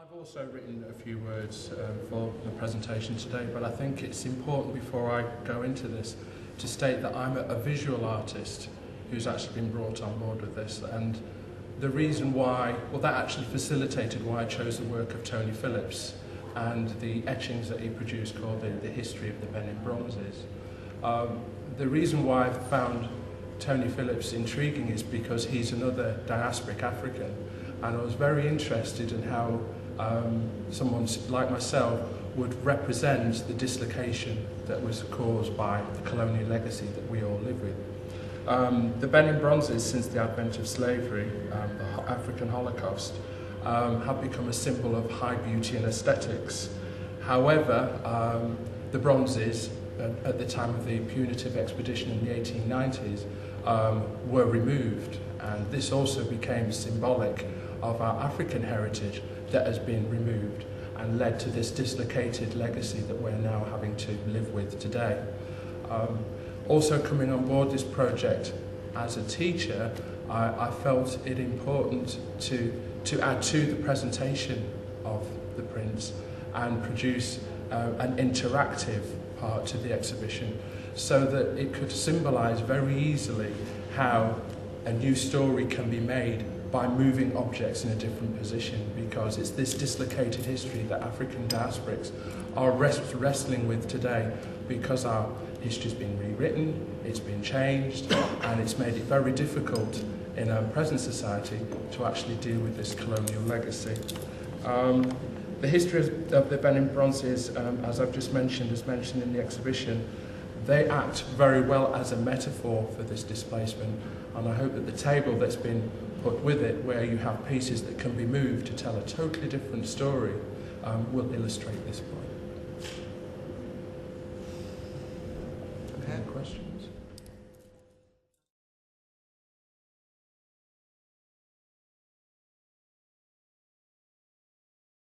I've also written a few words for the presentation today, but I think it's important before I go into this to state that I'm a visual artist who's actually been brought on board with this, and the reason why, well, that actually facilitated why I chose the work of Tony Phillips and the etchings that he produced called the History of the Benin Bronzes. The reason why I found Tony Phillips intriguing is because he's another diasporic African, and I was very interested in how someone like myself would represent the dislocation that was caused by the colonial legacy that we all live with. The Benin Bronzes, since the advent of slavery, the African Holocaust, have become a symbol of high beauty and aesthetics. However, the bronzes at the time of the punitive expedition in the 1890s were removed, and this also became symbolic of our African heritage that has been removed and led to this dislocated legacy that we're now having to live with today. Also coming on board this project as a teacher, I felt it important to add to the presentation of the prints and produce an interactive part to the exhibition so that it could symbolise very easily how a new story can be made by moving objects in a different position, because it's this dislocated history that African diasporics are wrestling with today, because our history's been rewritten, it's been changed, and it's made it very difficult in our present society to actually deal with this colonial legacy. The history of the Benin Bronzes, as I've just mentioned, as mentioned in the exhibition, they act very well as a metaphor for this displacement, and I hope that the table that's been put with it, where you have pieces that can be moved to tell a totally different story, will illustrate this point. Okay. Any questions?